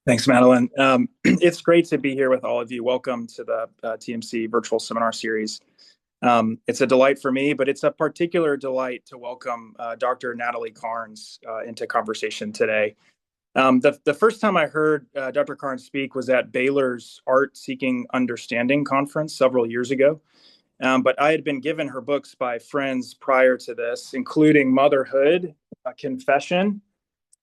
Thanks, Madeline. It's great to be here with all of you. Welcome to the TMC virtual seminar series. It's a delight for me, but it's a particular delight to welcome Dr. Natalie Carnes into conversation today. The first time I heard Dr. Carnes speak was at Baylor's Art Seeking Understanding conference several years ago. But I had been given her books by friends prior to this, including Motherhood, a Confession,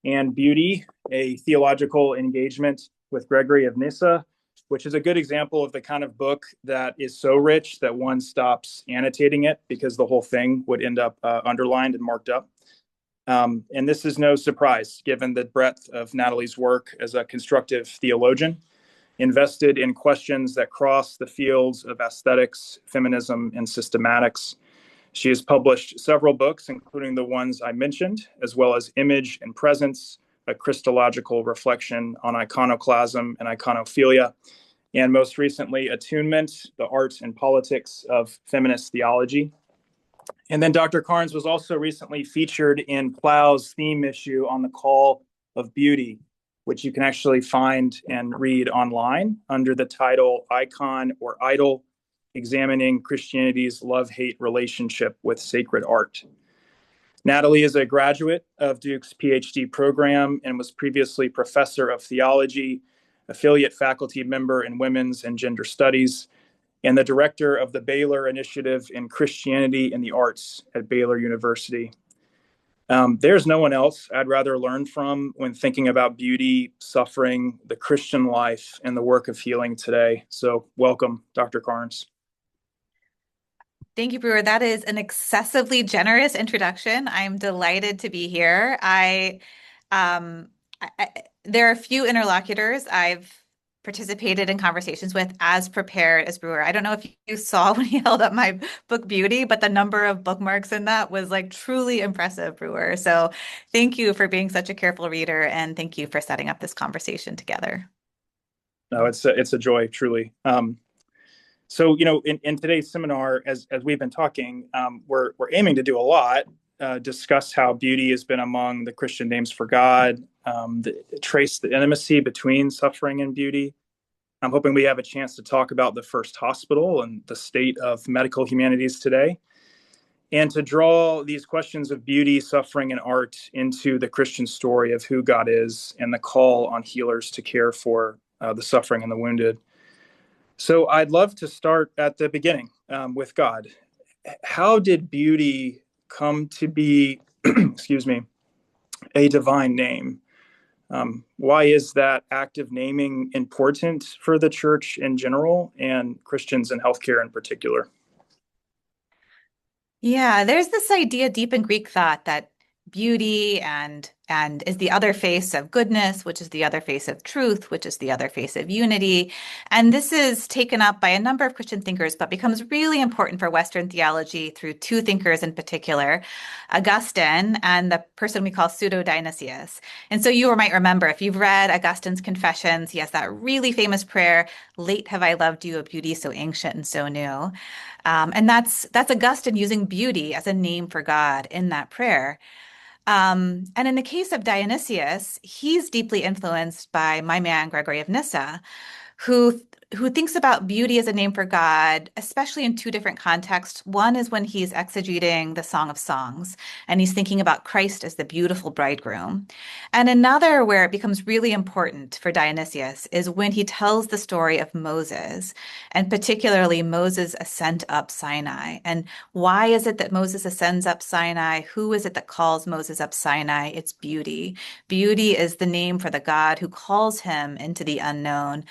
and Beauty, a theological engagement with Gregory of Nyssa, which is a good example of the kind of book that is so rich that one stops annotating it because the whole thing would end up underlined and marked up. And this is no surprise, given the breadth of Natalie's work as a constructive theologian, invested in questions that cross the fields of aesthetics, feminism, and systematics. She has published several books, including the ones I mentioned, as well as Image and Presence, a Christological reflection on iconoclasm and iconophilia, and most recently, Attunement, the Art and Politics of Feminist Theology. And then Dr. Carnes was also recently featured in Plow's theme issue on the call of beauty, which you can actually find and read online under the title Icon or Idol, Examining Christianity's Love-Hate Relationship with Sacred Art. Natalie is a graduate of Duke's PhD program and was previously professor of theology, affiliate faculty member in women's and gender studies, and the director of the Baylor Initiative in Christianity and the Arts at Baylor University. There's no one else I'd rather learn from when thinking about beauty, suffering, the Christian life, and the work of healing today. So welcome, Dr. Carnes. Thank you, Brewer. That is an excessively generous introduction. I'm delighted to be here. Um, there are a few interlocutors I've participated in conversations with as prepared as Brewer. I don't know if you saw when he held up my book Beauty, but the number of bookmarks in that was like truly impressive, Brewer. So thank you for being such a careful reader, and thank you for setting up this conversation together. No, it's a joy, truly. So, in today's seminar, as we've been talking, we're aiming to do a lot, discuss how beauty has been among the Christian names for God, trace the intimacy between suffering and beauty. I'm hoping we have a chance to talk about the first hospital and the state of medical humanities today, and to draw these questions of beauty, suffering, and art into the Christian story of who God is and the call on healers to care for the suffering and the wounded. So I'd love to start at the beginning with God. How did beauty come to be, excuse me, a divine name? Why is that act of naming important for the church in general and Christians in healthcare in particular? Yeah, there's this idea deep in Greek thought that beauty and is the other face of goodness, which is the other face of truth, which is the other face of unity. And this is taken up by a number of Christian thinkers, but becomes really important for Western theology through two thinkers in particular, Augustine and the person we call Pseudo-Dionysius. And so you might remember, if you've read Augustine's Confessions, he has that really famous prayer, "Late have I loved you, a beauty so ancient and so new." And that's Augustine using beauty as a name for God in that prayer. And in the case of Dionysius, he's deeply influenced by my man Gregory of Nyssa, who who thinks about beauty as a name for God, especially in two different contexts. One is when he's exegeting the Song of Songs, and he's thinking about Christ as the beautiful bridegroom. And another where it becomes really important for Dionysius is when he tells the story of Moses, and particularly Moses' ascent up Sinai. And why is it that Moses ascends up Sinai? Who is it that calls Moses up Sinai? It's beauty. Beauty is the name for the God who calls him into the unknown,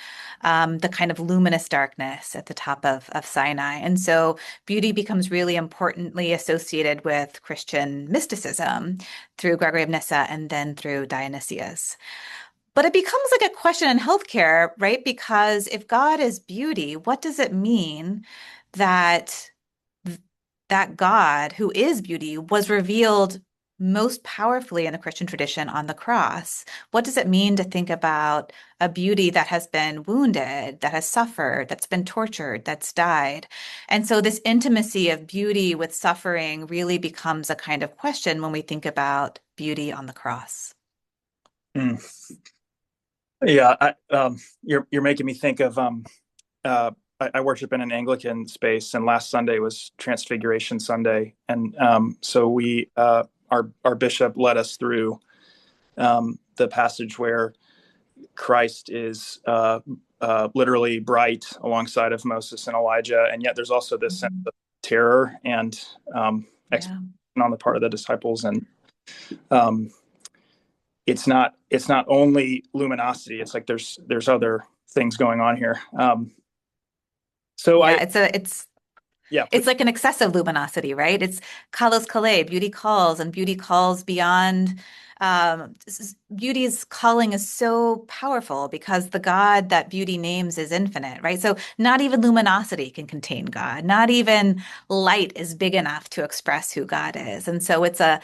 the kind of luminous darkness at the top of Sinai. And so beauty becomes really importantly associated with Christian mysticism through Gregory of Nyssa and then through Dionysius. But it becomes like a question in healthcare, right? Because if God is beauty, what does it mean that that God, who is beauty, was revealed most powerfully in the Christian tradition on the cross? What does it mean to think about a beauty that has been wounded, that has suffered, that's been tortured, that's died? And so this intimacy of beauty with suffering really becomes a kind of question when we think about beauty on the cross. Mm. Yeah, you're making me think of I worship in an Anglican space, and last Sunday was Transfiguration Sunday, and so we our bishop led us through the passage where Christ is literally bright alongside of Moses and Elijah, and yet there's also this sense Mhm. of terror and Yeah. expectation on the part of the disciples, and um, it's not only luminosity. It's like there's other things going on here. So Yeah, I yeah, it's please. like an excessive luminosity, right? It's kalos kale, beauty calls, and beauty calls beyond. Beauty's calling is so powerful because the God that beauty names is infinite, right? So not even luminosity can contain God. Not even light is big enough to express who God is. And so it's a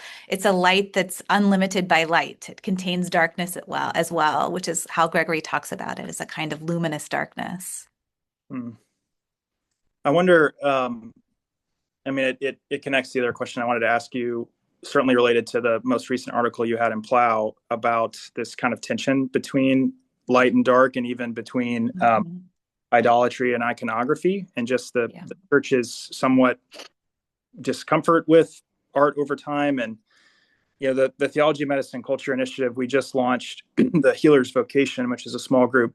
light that's unlimited by light. It contains darkness as well, which is how Gregory talks about it as a kind of luminous darkness. Hmm. I wonder. I mean, it connects to the other question I wanted to ask you, certainly related to the most recent article you had in Plow about this kind of tension between light and dark, and even between Mhm. idolatry and iconography, and just Yeah. the church's somewhat discomfort with art over time. And the Theology, Medicine, Culture Initiative, we just launched the Healer's Vocation, which is a small group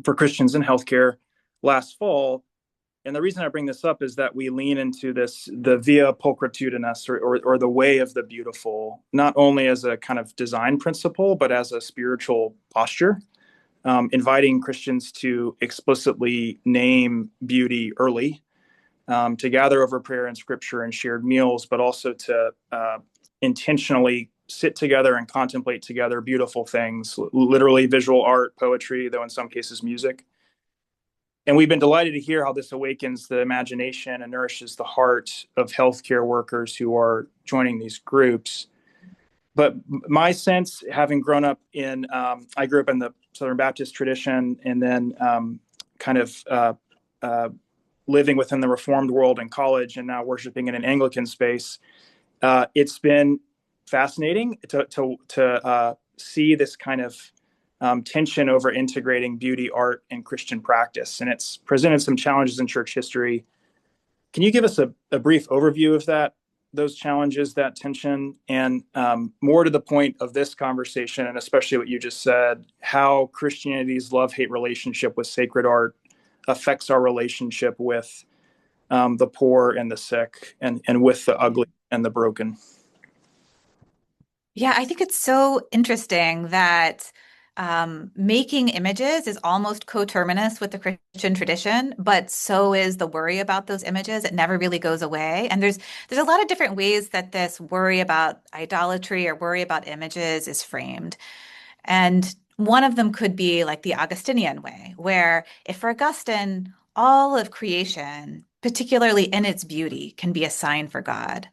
for Christians in healthcare, last fall. And the reason I bring this up is that we lean into the via pulchritudinus, or the way of the beautiful, not only as a kind of design principle, but as a spiritual posture, inviting Christians to explicitly name beauty early, to gather over prayer and scripture and shared meals, but also to intentionally sit together and contemplate together beautiful things, literally visual art, poetry, though in some cases music. And we've been delighted to hear how this awakens the imagination and nourishes the heart of healthcare workers who are joining these groups. But my sense, having grown up I grew up in the Southern Baptist tradition, and then kind of uh, living within the Reformed world in college, and now worshiping in an Anglican space. It's been fascinating to see this kind of tension over integrating beauty, art, and Christian practice. And it's presented some challenges in church history. Can you give us a brief overview of those challenges, that tension, and more to the point of this conversation, and especially what you just said, how Christianity's love-hate relationship with sacred art affects our relationship with the poor and the sick, and with the ugly and the broken? Yeah, I think it's so interesting that making images is almost coterminous with the Christian tradition, but so is the worry about those images. It never really goes away. And there's a lot of different ways that this worry about idolatry or worry about images is framed. And one of them could be like the Augustinian way, where if for Augustine, all of creation, particularly in its beauty, can be a sign for God.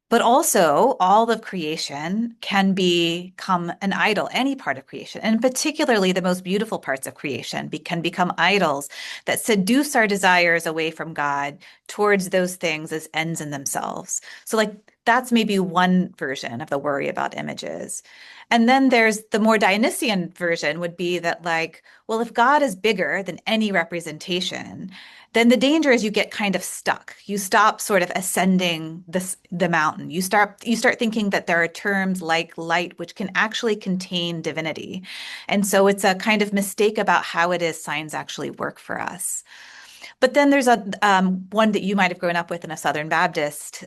But also, all of creation can become an idol, any part of creation, and particularly the most beautiful parts of creation can become idols that seduce our desires away from God towards those things as ends in themselves. So, like, that's maybe one version of the worry about images. And then there's the more Dionysian version would be that, like, well, if God is bigger than any representation, then the danger is you get kind of stuck. You stop sort of ascending the mountain. You start thinking that there are terms like light which can actually contain divinity. And so it's a kind of mistake about how it is signs actually work for us. But then there's a one that you might have grown up with in a Southern Baptist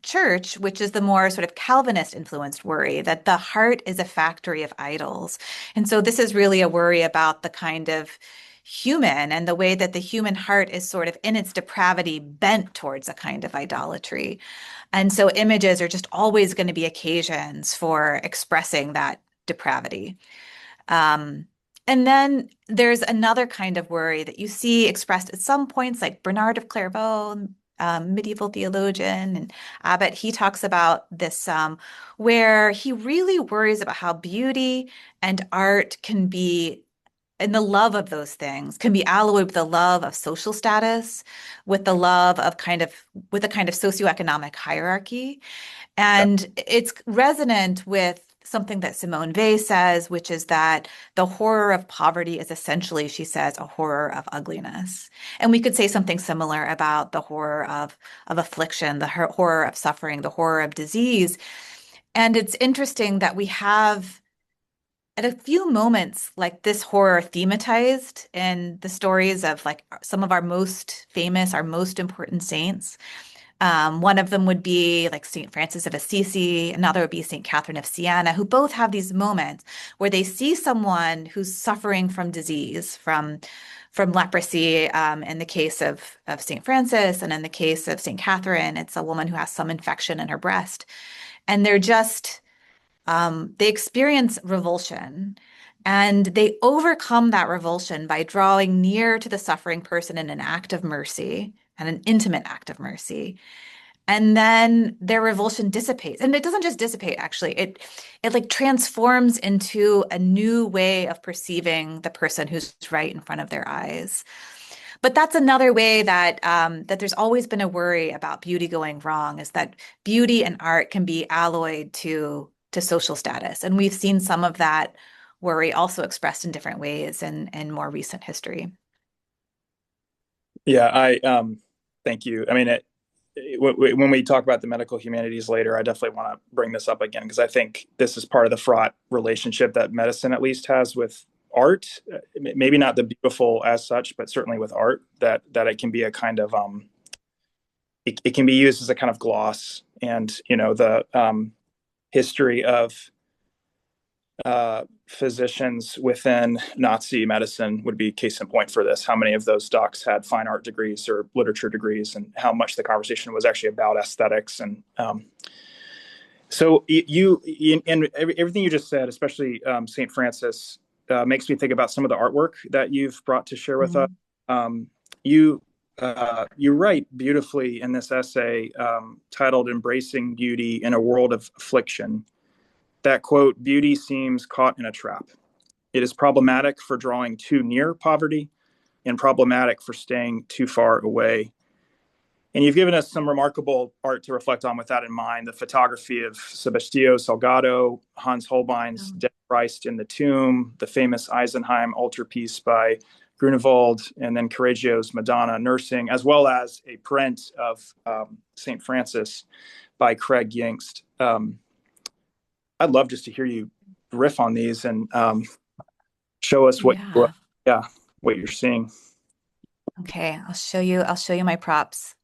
church, which is the more sort of Calvinist influenced worry that the heart is a factory of idols. And so this is really a worry about the kind of human and the way that the human heart is sort of in its depravity bent towards a kind of idolatry. And so images are just always going to be occasions for expressing that depravity. Um, and then there's another kind of worry that you see expressed at some points, like Bernard of Clairvaux, medieval theologian, and Abbot, he talks about this, where he really worries about how beauty and art can be, and the love of those things can be alloyed with the love of social status, with the love of with a kind of socioeconomic hierarchy. Yeah. And it's resonant with something that Simone Weil says, which is that the horror of poverty is essentially, she says, a horror of ugliness. And we could say something similar about the horror of affliction, the horror of suffering, the horror of disease. And it's interesting that we have at a few moments like this horror thematized in the stories of like some of our most famous, our most important saints. One of them would be like St. Francis of Assisi, another would be St. Catherine of Siena, who both have these moments where they see someone who's suffering from disease, from leprosy. In the case of St. Francis, and in the case of St. Catherine, it's a woman who has some infection in her breast, and they experience revulsion. And they overcome that revulsion by drawing near to the suffering person in an act of mercy and an intimate act of mercy. And then their revulsion dissipates. And it doesn't just dissipate, actually. It like transforms into a new way of perceiving the person who's right in front of their eyes. But that's another way that there's always been a worry about beauty going wrong, is that beauty and art can be alloyed to social status. And we've seen some of that worry also expressed in different ways in more recent history. Yeah, I thank you. I mean, when we talk about the medical humanities later, I definitely want to bring this up again because I think this is part of the fraught relationship that medicine at least has with art. Maybe not the beautiful as such, but certainly with art, that it can be a kind of it can be used as a kind of gloss. And the history of physicians within Nazi medicine would be case in point for this. How many of those docs had fine art degrees or literature degrees, and how much the conversation was actually about aesthetics. And so and everything you just said, especially St. Francis, makes me think about some of the artwork that you've brought to share with us. Mhm. You you write beautifully in this essay titled "Embracing Beauty in a World of Affliction." That quote, beauty seems caught in a trap. It is problematic for drawing too near poverty and problematic for staying too far away. And you've given us some remarkable art to reflect on with that in mind. The photography of Sebastião Salgado, Hans Holbein's Dead Christ in the Tomb, the famous Eisenheim altarpiece by Grunewald, and then Correggio's Madonna Nursing, as well as a print of St. Francis by Craig Yingst. I'd love just to hear you riff on these and show us Yeah. what you're seeing. Okay, I'll show you my props.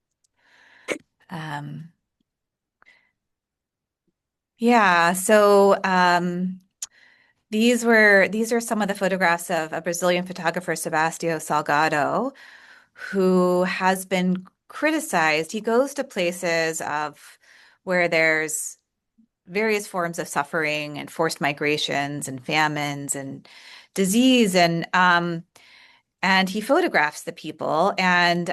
Um, yeah, so these are some of the photographs of a Brazilian photographer, Sebastião Salgado, who has been criticized. He goes to places of where there's various forms of suffering and forced migrations and famines and disease, and he photographs the people. And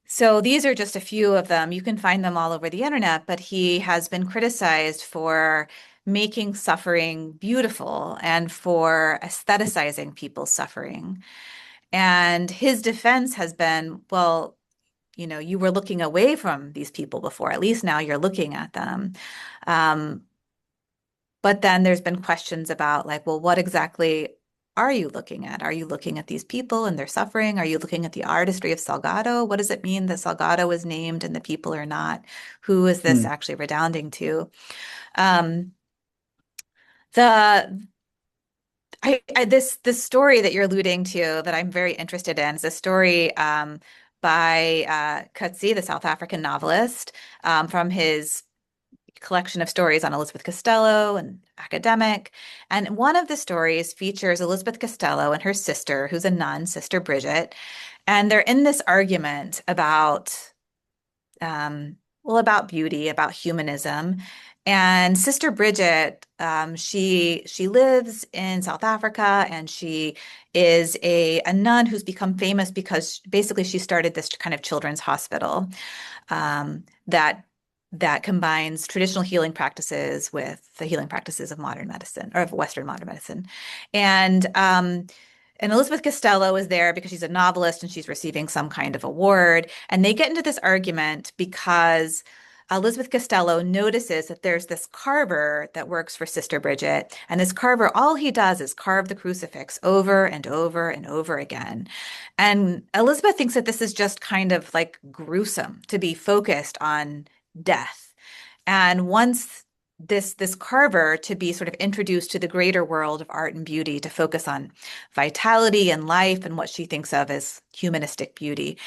so these are just a few of them. You can find them all over the internet, but he has been criticized for making suffering beautiful and for aestheticizing people's suffering. And his defense has been, well, you were looking away from these people before. At least now you're looking at them. Um, but then there's been questions about like, well, what exactly are you looking at? Are you looking at these people and their suffering? Are you looking at the artistry of Salgado? What does it mean that Salgado is named and the people are not? Who is this Hmm. actually redounding to? Um, the this story that you're alluding to that I'm very interested in is a story by Coetzee, the South African novelist, from his collection of stories on Elizabeth Costello and academic. And one of the stories features Elizabeth Costello and her sister, who's a nun, Sister Bridget, and they're in this argument about beauty, about humanism. And Sister Bridget, she lives in South Africa, and she is a nun who's become famous because basically she started this kind of children's hospital that combines traditional healing practices with the healing practices of modern medicine or of Western modern medicine. And and Elizabeth Costello is there because she's a novelist and she's receiving some kind of award. And they get into this argument because Elizabeth Costello notices that there's this carver that works for Sister Bridget, and this carver, all he does is carve the crucifix over and over and over again. And Elizabeth thinks that this is just kind of like gruesome to be focused on death. And once this carver to be sort of introduced to the greater world of art and beauty, to focus on vitality and life and what she thinks of as humanistic beauty.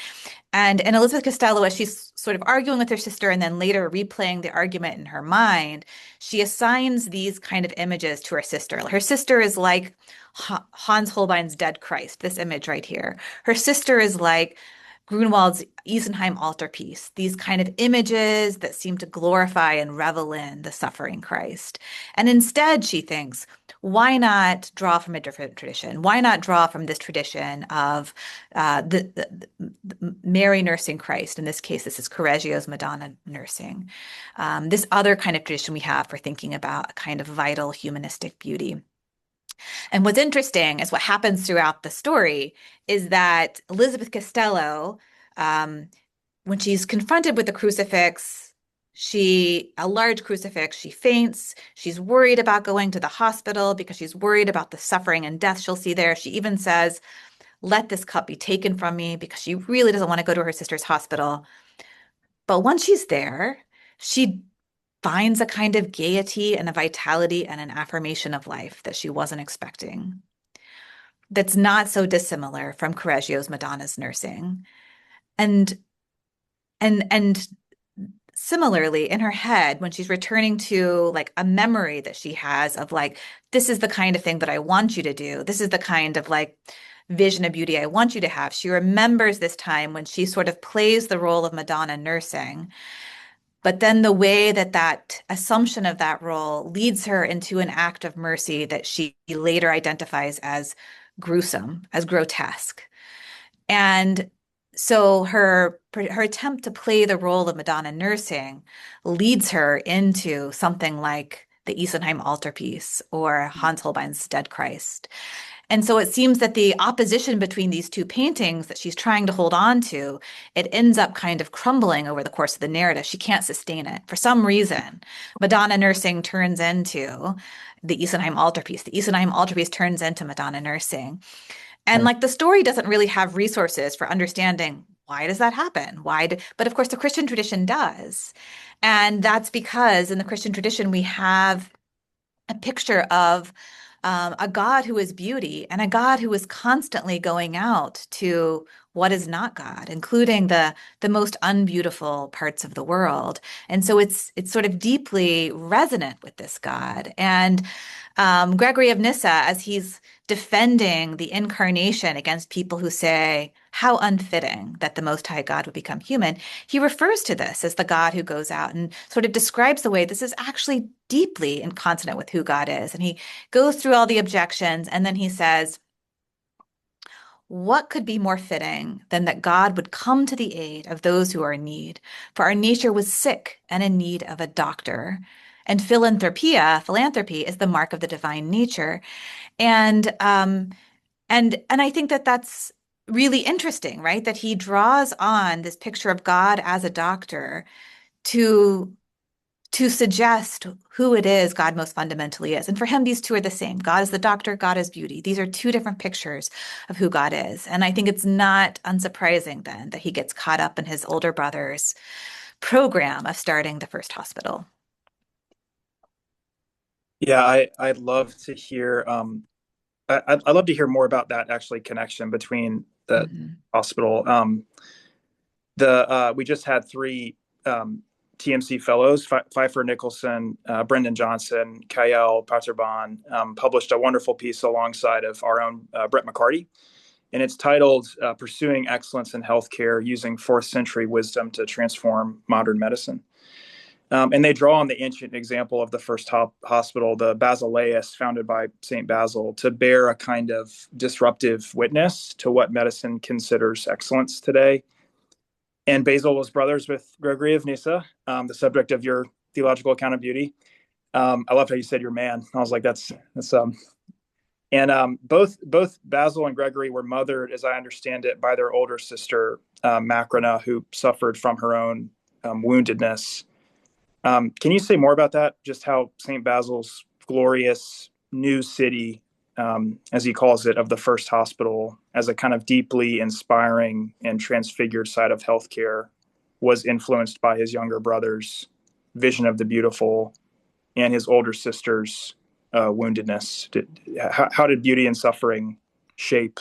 And Elizabeth Costello, as she's sort of arguing with her sister and then later replaying the argument in her mind, she assigns these kind of images to her sister. Her sister is like Hans Holbein's Dead Christ, this image right here. Her sister is like Grunewald's Isenheim altarpiece, these kind of images that seem to glorify and revel in the suffering Christ. And instead, she thinks, why not draw from a different tradition? Why not draw from this tradition of the Mary nursing Christ? In this case, this is Correggio's Madonna nursing. This other kind of tradition we have for thinking about a kind of vital humanistic beauty. And what's interesting is what happens throughout the story is that Elizabeth Costello, when she's confronted with the crucifix, a large crucifix, she faints. She's worried about going to the hospital because she's worried about the suffering and death she'll see there. She even says, "Let this cup be taken from me," because she really doesn't want to go to her sister's hospital. But once she's there, she finds a kind of gaiety and a vitality and an affirmation of life that she wasn't expecting. That's not so dissimilar from Correggio's Madonna's nursing. And and similarly in her head, when she's returning to like a memory that she has of like, this is the kind of thing that I want you to do. This is the kind of like vision of beauty I want you to have. She remembers this time when she sort of plays the role of Madonna nursing. But then the way that that assumption of that role leads her into an act of mercy that she later identifies as gruesome, as grotesque. And so her attempt to play the role of Madonna nursing leads her into something like the Isenheim altarpiece or Hans Holbein's Dead Christ. And so it seems that the opposition between these two paintings that she's trying to hold on to, it ends up kind of crumbling over the course of the narrative. She can't sustain it. For some reason, Madonna nursing turns into the Isenheim altarpiece. The Isenheim altarpiece turns into Madonna nursing. And like the story doesn't really have resources for understanding why does that happen? But of course the Christian tradition does. And that's because in the Christian tradition we have a picture of a God who is beauty and a God who is constantly going out to what is not God, including the most unbeautiful parts of the world. And so it's sort of deeply resonant with this God. And Gregory of Nyssa, as he's defending the incarnation against people who say, how unfitting that the Most High God would become human, he refers to this as the God who goes out and sort of describes the way this is actually deeply in consonant with who God is. And he goes through all the objections, and then he says, what could be more fitting than that God would come to the aid of those who are in need? For our nature was sick and in need of a doctor. And philanthropy is the mark of the divine nature. And I think that that's really interesting, right? That he draws on this picture of God as a doctor to suggest who it is God most fundamentally is. And for him, these two are the same. God is the doctor, God is beauty. These are two different pictures of who God is. And I think it's not unsurprising then that he gets caught up in his older brother's program of starting the first hospital. Yeah, I'd love to hear I'd love to hear more about that actually connection between the Mhm. hospital. The We just had three TMC fellows, Pfeiffer Nicholson, Brendan Johnson, Kyle Paterbon, published a wonderful piece alongside of our own Brett McCarty. And it's titled Pursuing Excellence in Healthcare Using Fourth Century Wisdom to Transform Modern Medicine. And they draw on the ancient example of the first hospital, the Basileus, founded by St. Basil, to bear a kind of disruptive witness to what medicine considers excellence today. And Basil was brothers with Gregory of Nyssa, the subject of your theological account of beauty. I loved how you said your man. I was like, that's and both Basil and Gregory were mothered, as I understand it, by their older sister Macrina, who suffered from her own woundedness Can you say more about that? Just how St. Basil's glorious new city, as he calls it, of the first hospital, as a kind of deeply inspiring and transfigured side of healthcare, was influenced by his younger brother's vision of the beautiful and his older sister's woundedness. How did beauty and suffering shape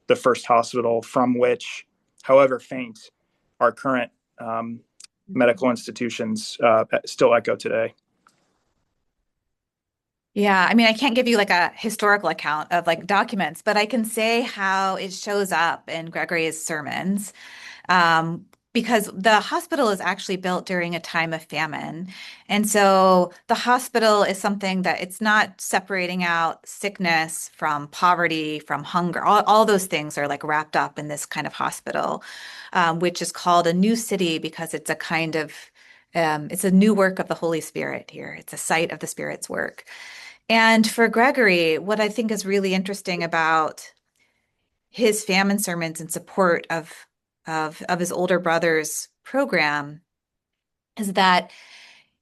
the first hospital from which, however faint, our current medical institutions still echo today? Yeah, I mean, I can't give you like a historical account of like documents, but I can say how it shows up in Gregory's sermons. Um, because the hospital is actually built during a time of famine. And so the hospital is something that it's not separating out sickness from poverty, from hunger. All those things are like wrapped up in this kind of hospital, which is called a new city because it's a kind of it's a new work of the Holy Spirit here. It's a site of the Spirit's work. And for Gregory, what I think is really interesting about his famine sermons in support of his older brother's program is that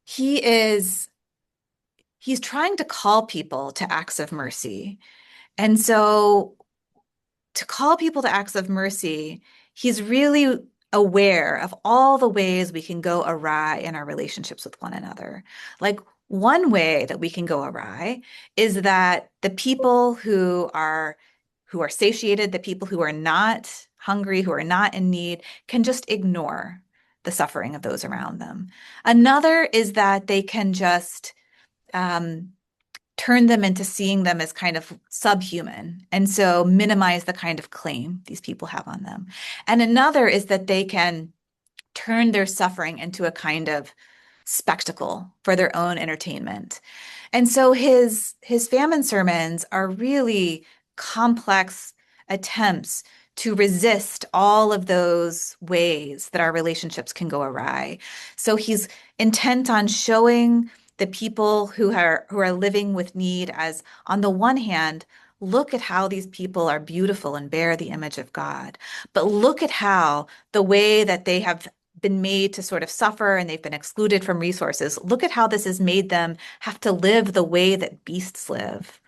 he is he's trying to call people to acts of mercy. And so to call people to acts of mercy, he's really aware of all the ways we can go awry in our relationships with one another. Like one way that we can go awry is that the people who are satiated, the people who are not hungry, who are not in need, can just ignore the suffering of those around them. Another is that they can just um, turn them into seeing them as kind of subhuman and so minimize the kind of claim these people have on them. And another is that they can turn their suffering into a kind of spectacle for their own entertainment. And so his famine sermons are really complex attempts to resist all of those ways that our relationships can go awry. So he's intent on showing the people who are living with need as, on the one hand, look at how these people are beautiful and bear the image of God, but look at how the way that they have been made to sort of suffer and they've been excluded from resources. Look at how this has made them have to live the way that beasts live.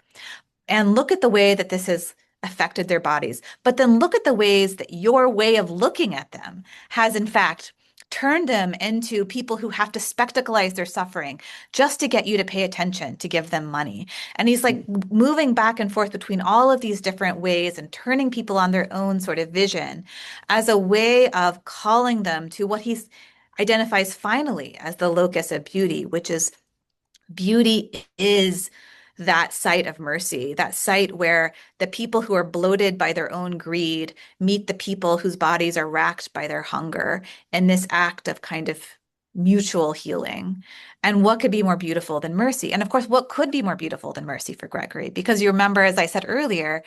And look at the way that this has affected their bodies. But then look at the ways that your way of looking at them has, in fact, turned them into people who have to spectacleize their suffering just to get you to pay attention, to give them money. And he's like moving back and forth between all of these different ways and turning people on their own sort of vision as a way of calling them to what he identifies finally as the locus of beauty, which is beauty is that site of mercy, that site where the people who are bloated by their own greed meet the people whose bodies are racked by their hunger in this act of kind of mutual healing. And what could be more beautiful than mercy? And of course, what could be more beautiful than mercy for Gregory? Because you remember, as I said earlier,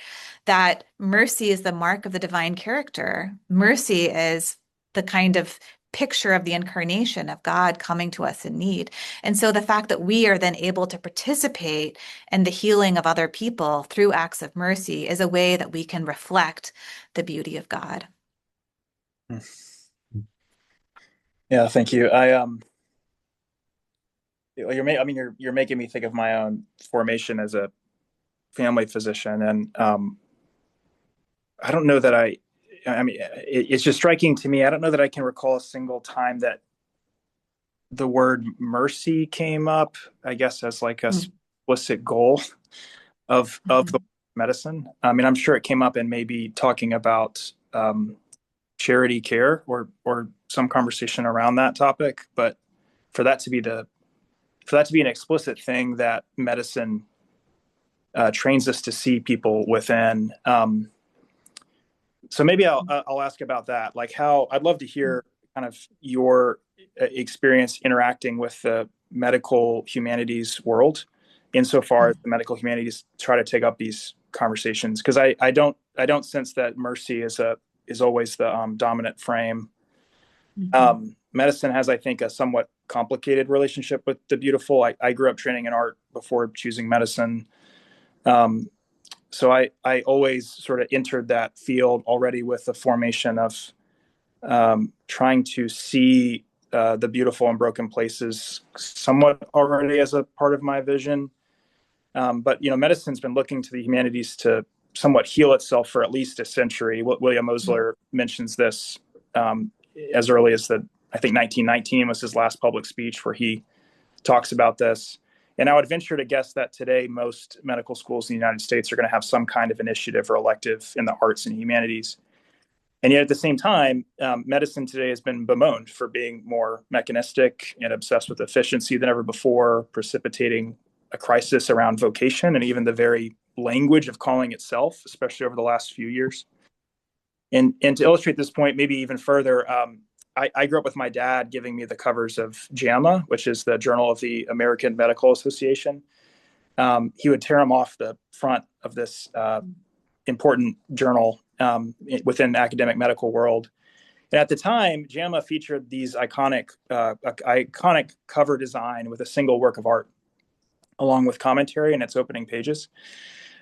that mercy is the mark of the divine character. Mercy is the kind of picture of the incarnation of God coming to us in need. And so the fact that we are then able to participate in the healing of other people through acts of mercy is a way that we can reflect the beauty of God. Yeah, thank you. I mean, you're making me think of my own formation as a family physician, and I don't know that I mean, it's just striking to me. I don't know that I can recall a single time that the word mercy came up, I guess, as like a Mm. explicit goal of the Mhm. medicine. I mean, I'm sure it came up in maybe talking about charity care or some conversation around that topic, but for that to be the for that to be an explicit thing that medicine trains us to see people within. So maybe I'll ask about that. Like how I'd love to hear kind of your experience interacting with the medical humanities world, insofar as the medical humanities try to take up these conversations. Because I don't sense that mercy is always the dominant frame. Mhm. Medicine has, I think, a somewhat complicated relationship with the beautiful. I grew up training in art before choosing medicine. Um, so I always sort of entered that field already with the formation of trying to see the beautiful and broken places somewhat already as a part of my vision. But medicine's been looking to the humanities to somewhat heal itself for at least a century. William Osler mentions this as early as I think 1919 was his last public speech where he talks about this. And I would venture to guess that today most medical schools in the United States are going to have some kind of initiative or elective in the arts and humanities. And yet at the same time, medicine today has been bemoaned for being more mechanistic and obsessed with efficiency than ever before, precipitating a crisis around vocation and even the very language of calling itself, especially over the last few years. And to illustrate this point, maybe even further, I grew up with my dad giving me the covers of JAMA, which is the Journal of the American Medical Association. He would tear them off the front of this important journal within the academic medical world. And at the time, JAMA featured these iconic cover design with a single work of art, along with commentary in its opening pages.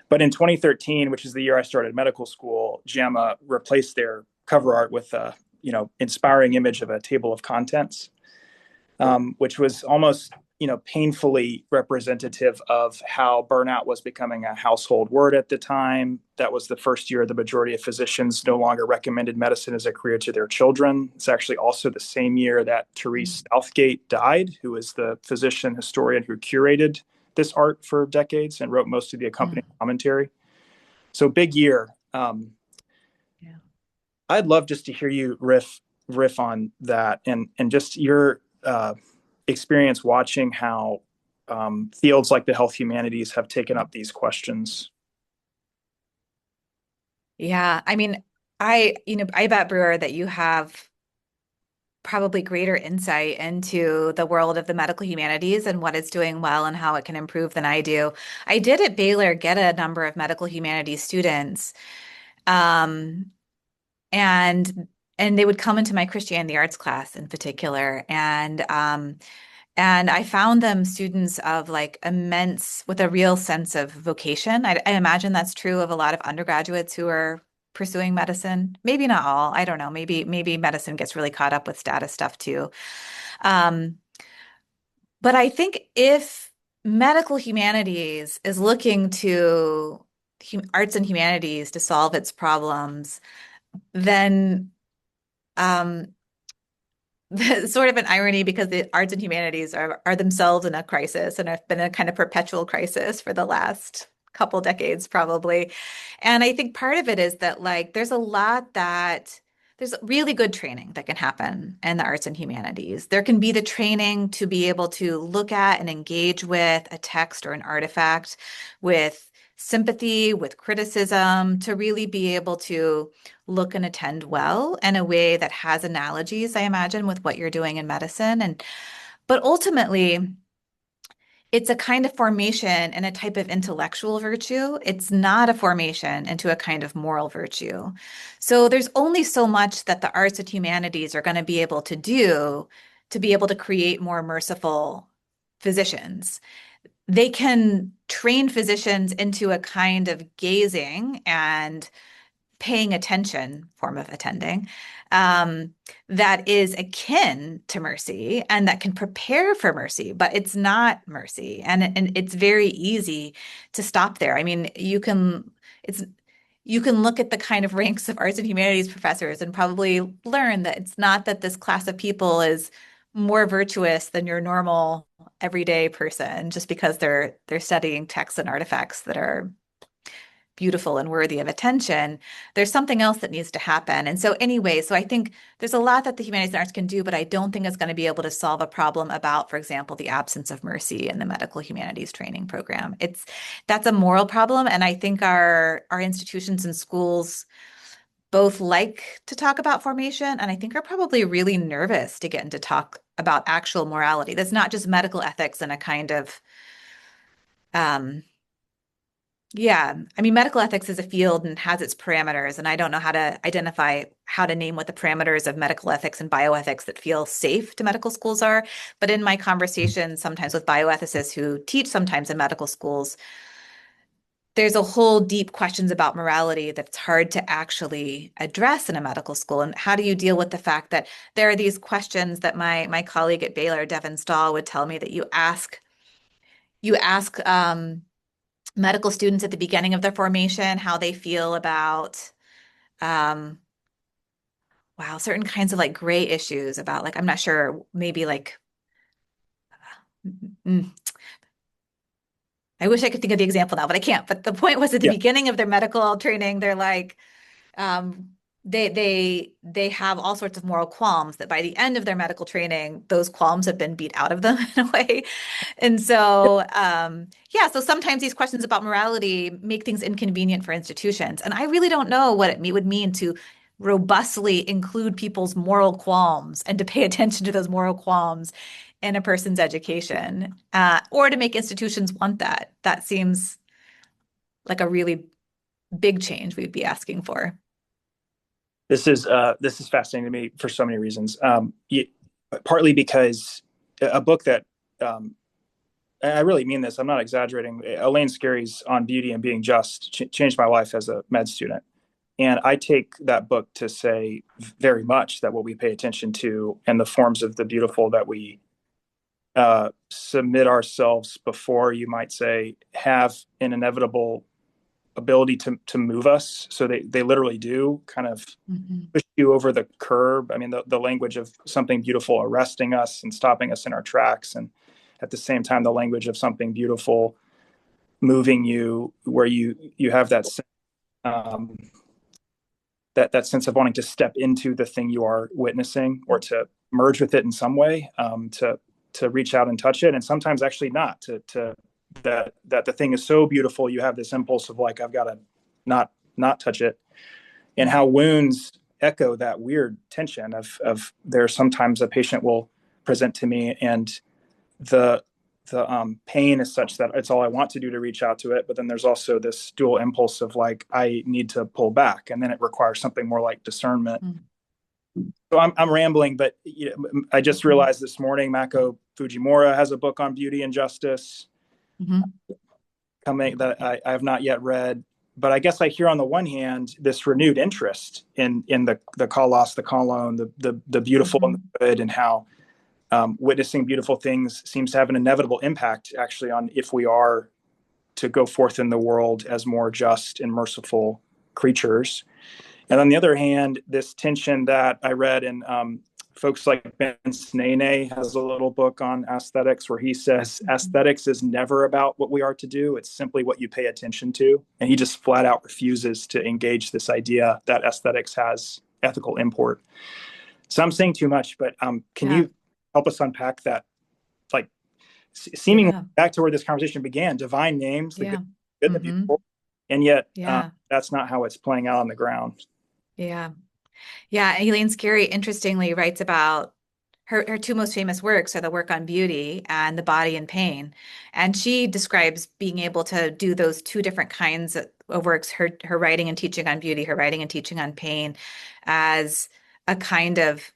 But in 2013, which is the year I started medical school, JAMA replaced their cover art with a inspiring image of a table of contents, which was almost painfully representative of how burnout was becoming a household word at the time. That was the first year the majority of physicians no longer recommended medicine as a career to their children. It's actually also the same year that Therese Southgate died, who was the physician historian who curated this art for decades and wrote most of the accompanying commentary. So big year. I'd love just to hear you riff on that and just your experience watching how fields like the health humanities have taken up these questions. Yeah, I mean, I bet, Brewer, that you have probably greater insight into the world of the medical humanities and what it's doing well and how it can improve than I do. I did at Baylor get a number of medical humanities students, um, and they would come into my Christianity arts class in particular, and I found them students of like immense, with a real sense of vocation. I imagine that's true of a lot of undergraduates who are pursuing medicine. Maybe not all. I don't know. Maybe medicine gets really caught up with status stuff too. Um, but I think if medical humanities is looking to arts and humanities to solve its problems, then um, sort of an irony because the arts and humanities are themselves in a crisis and have been a kind of perpetual crisis for the last couple decades probably. And I think part of it is that like there's really good training that can happen in the arts and humanities. There can be the training to be able to look at and engage with a text or an artifact with sympathy, with criticism, to really be able to look and attend well in a way that has analogies, I imagine, with what you're doing in medicine. But ultimately, it's a kind of formation and a type of intellectual virtue. It's not a formation into a kind of moral virtue. So there's only so much that the arts and humanities are going to be able to do to be able to create more merciful physicians. They can train physicians into a kind of gazing and paying attention form of attending that is akin to mercy and that can prepare for mercy, but it's not mercy. And it's very easy to stop there. I mean, you can look at the kind of ranks of arts and humanities professors and probably learn that it's not that this class of people is more virtuous than your normal everyday person just because they're studying texts and artifacts that are beautiful and worthy of attention. There's something else that needs to happen. And so anyway, so I think there's a lot that the humanities and arts can do, but I don't think it's going to be able to solve a problem about, for example, the absence of mercy in the medical humanities training program. That's a moral problem. And I think our institutions and schools both like to talk about formation and I think are probably really nervous to get into talk about actual morality. That's not just medical ethics and a kind of um, yeah, I mean, medical ethics is a field and has its parameters, and I don't know how to name what the parameters of medical ethics and bioethics that feel safe to medical schools are. But in my conversations, sometimes with bioethicists who teach sometimes in medical schools, there's a whole deep questions about morality that's hard to actually address in a medical school. And how do you deal with the fact that there are these questions that my colleague at Baylor, Devin Stahl, would tell me that you ask medical students at the beginning of their formation how they feel about um, wow, certain kinds of like gray issues about like I'm not sure, maybe like mm, I wish I could think of the example now, but I can't. But the point was at the Yeah. beginning of their medical training, they're like um, they have all sorts of moral qualms that by the end of their medical training, those qualms have been beat out of them in a way. And so, yeah, so sometimes these questions about morality make things inconvenient for institutions. And I really don't know what would mean to robustly include people's moral qualms and to pay attention to those moral qualms in a person's education, or to make institutions want that. That seems like a really big change we'd be asking for. This is fascinating to me for so many reasons. Partly because a book that I really mean this. I'm not exaggerating. Elaine Scarry's On Beauty and Being Just changed my life as a med student. And I take that book to say very much that what we pay attention to and the forms of the beautiful that we submit ourselves before, you might say, have an inevitable ability to move us. So they literally do kind of Mhm. push you over the curb. I mean, the language of something beautiful arresting us and stopping us in our tracks. And at the same time, the language of something beautiful moving you where you have that um, that sense of wanting to step into the thing you are witnessing or to merge with it in some way, to reach out and touch it, and sometimes actually not to that the thing is so beautiful you have this impulse of like I've got to not touch it, and how wounds echo that weird tension of there's sometimes a patient will present to me and the pain is such that it's all I want to do to reach out to it. But then there's also this dual impulse of like, I need to pull back. And then it requires something more like discernment. Mm. So I'm rambling, but I just realized this morning, Mako Fujimura has a book on beauty and justice Mhm. coming that I have not yet read. But I guess I hear on the one hand this renewed interest in the kalos, the kalon, the beautiful and Mhm. the good, and how witnessing beautiful things seems to have an inevitable impact actually on if we are to go forth in the world as more just and merciful creatures. And on the other hand, this tension that I read in folks like Ben Snene has a little book on aesthetics where he says Mhm. aesthetics is never about what we are to do. It's simply what you pay attention to. And he just flat out refuses to engage this idea that aesthetics has ethical import. So I'm saying too much, but can Yeah. you help us unpack that? Like seemingly Yeah. back to where this conversation began, divine names, the good, Yeah. good and the Hmm. beautiful, and yet Yeah. that's not how it's playing out on the ground. Yeah. Yeah. Elaine Scarry interestingly writes about her two most famous works are the work on beauty and the body and pain. And she describes being able to do those two different kinds of works, her writing and teaching on beauty, her writing and teaching on pain, as a kind of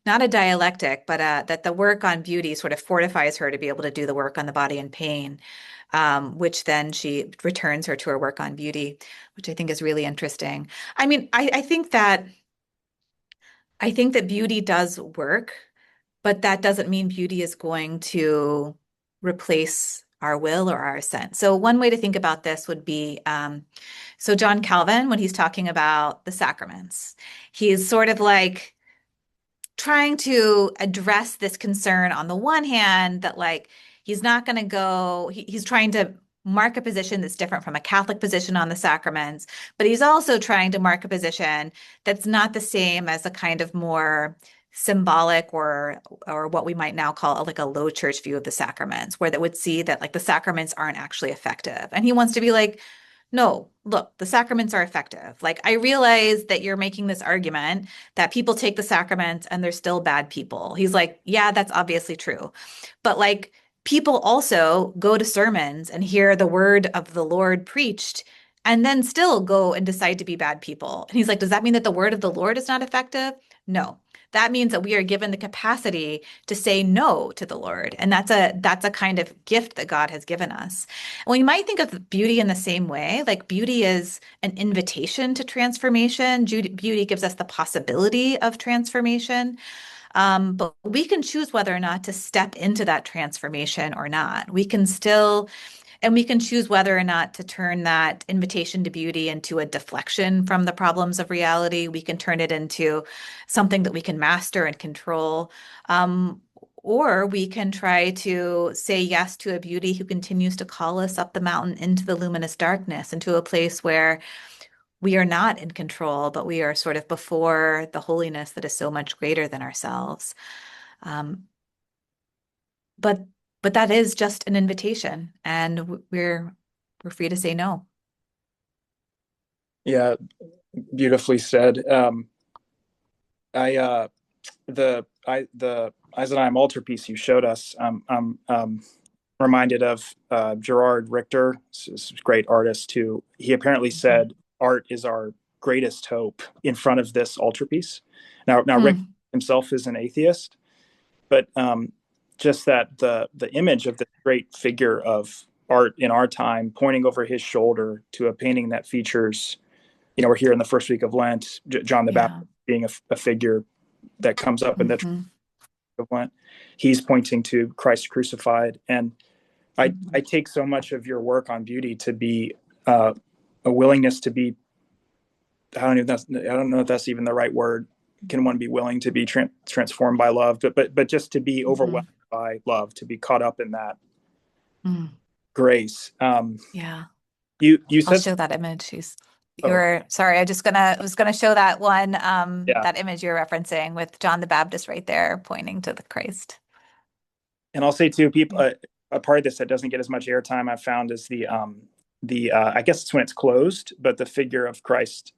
not a dialectic, but that the work on beauty sort of fortifies her to be able to do the work on the body and pain, which then she returns her to her work on beauty, which I think is really interesting. I mean, I think that beauty does work, but that doesn't mean beauty is going to replace our will or our sense. So one way to think about this would be, so John Calvin, when he's talking about the sacraments, he's sort of like trying to address this concern on the one hand that like he's not going to go he's trying to mark a position that's different from a Catholic position on the sacraments, but he's also trying to mark a position that's not the same as a kind of more symbolic or what we might now call like a low church view of the sacraments, where that would see that like the sacraments aren't actually effective. And he wants to be like, no, look, the sacraments are effective. Like, I realize that you're making this argument that people take the sacraments and they're still bad people. He's like, yeah, that's obviously true. But like, people also go to sermons and hear the word of the Lord preached and then still go and decide to be bad people. And he's like, does that mean that the word of the Lord is not effective? No. That means that we are given the capacity to say no to the Lord. And that's a kind of gift that God has given us. And we might think of beauty in the same way. Like beauty is an invitation to transformation. Beauty gives us the possibility of transformation. But we can choose whether or not to step into that transformation or not. We can choose whether or not to turn that invitation to beauty into a deflection from the problems of reality. We can turn it into something that we can master and control. Or we can try to say yes to a beauty who continues to call us up the mountain into the luminous darkness, into a place where we are not in control, but we are sort of before the holiness that is so much greater than ourselves. Um, but but that is just an invitation, and we're free to say no. Yeah, beautifully said. I the Eisenheim altarpiece you showed us. I'm reminded of Gerard Richter, this great artist who he apparently said art is our greatest hope in front of this altarpiece. Now Richter Hmm. himself is an atheist, but just that the image of this great figure of art in our time pointing over his shoulder to a painting that features, we're here in the first week of Lent, John the Yeah. Baptist being a figure that comes up in the Hmm. of Lent. He's pointing to Christ crucified. And I take so much of your work on beauty to be a willingness to be, I don't know if that's even the right word. Can one be willing to be transformed by love, but just to be Hmm. overwhelmed by love, to be caught up in that Hmm. grace. Yeah. You I'll said, show that image. oh You're sorry, I was gonna show that one, yeah, that image you're referencing with John the Baptist right there pointing to the Christ. and I'll say too, people, Yeah. a part of this that doesn't get as much airtime I've found is the I guess it's when it's closed, but the figure of Christ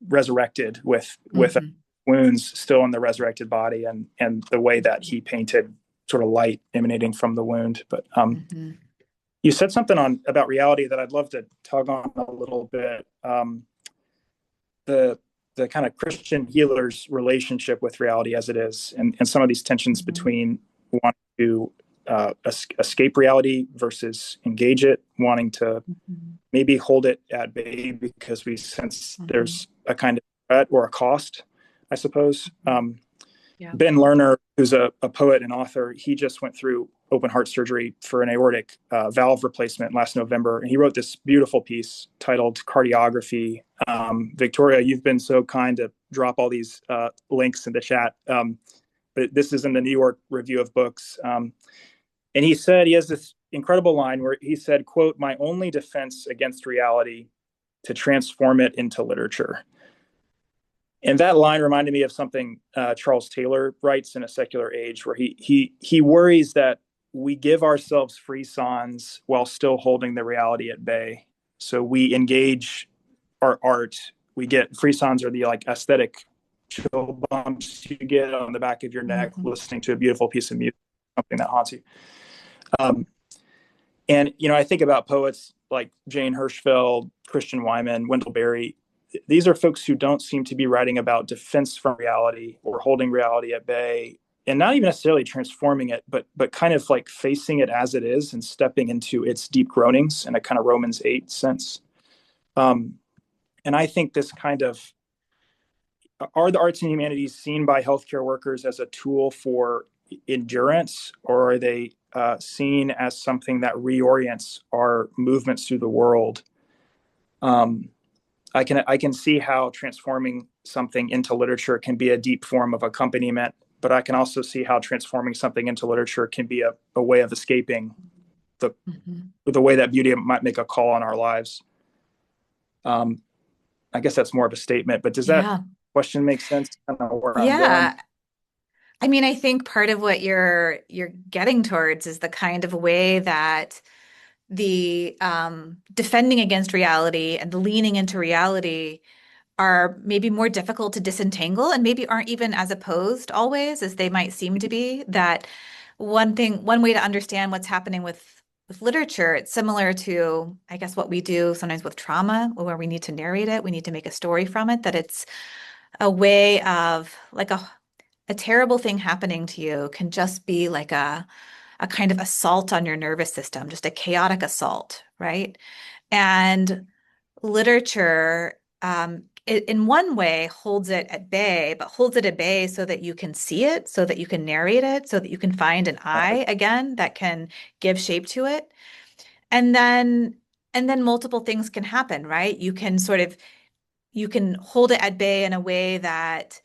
resurrected with Hmm. wounds still in the resurrected body, and the way that he painted sort of light emanating from the wound. But Hmm. you said something on about reality that I'd love to tug on a little bit. The the kind of Christian healer's relationship with reality as it is, and some of these tensions Hmm. between wanting to escape reality versus engage it, wanting to Hmm. maybe hold it at bay because we sense Hmm. there's a kind of threat or a cost, I suppose. Yeah. Ben Lerner, who's a poet and author, he just went through open heart surgery for an aortic valve replacement last November. And he wrote this beautiful piece titled Cardiography. Victoria, you've been so kind to drop all these links in the chat. But this is in the New York Review of Books. And he said, he has this incredible line where he said, quote, "My only defense against reality to transform it into literature." And that line reminded me of something Charles Taylor writes in A Secular Age, where he worries that we give ourselves frisons while still holding the reality at bay. So we engage our art. We get frisons, or the like aesthetic chill bumps you get on the back of your neck Hmm. listening to a beautiful piece of music, something that haunts you. Um, and I think about poets like Jane Hirschfeld, Christian Wyman, Wendell Berry. These are folks who don't seem to be writing about defense from reality or holding reality at bay, and not even necessarily transforming it, but kind of like facing it as it is and stepping into its deep groanings in a kind of Romans 8 sense. Um, and I think this kind of, are the arts and humanities seen by healthcare workers as a tool for endurance, or are they seen as something that reorients our movements through the world? Um, I can see how transforming something into literature can be a deep form of accompaniment, but I can also see how transforming something into literature can be a way of escaping the Hmm. the way that beauty might make a call on our lives. Um, I guess that's more of a statement, but does that Yeah. question make sense? I don't know where I'm going. Yeah. I mean, I think part of what you're getting towards is the kind of way that the defending against reality and the leaning into reality are maybe more difficult to disentangle and maybe aren't even as opposed always as they might seem to be. That one way to understand what's happening with with literature, it's similar to, I guess, what we do sometimes with trauma, where we need to narrate it, we need to make a story from it, that it's a way of like a terrible thing happening to you can just be like a kind of assault on your nervous system, just a chaotic assault, right? And literature, in one way, holds it at bay, but holds it at bay so that you can see it, so that you can narrate it, so that you can find an eye again that can give shape to it. And then multiple things can happen, right? You can hold it at bay in a way that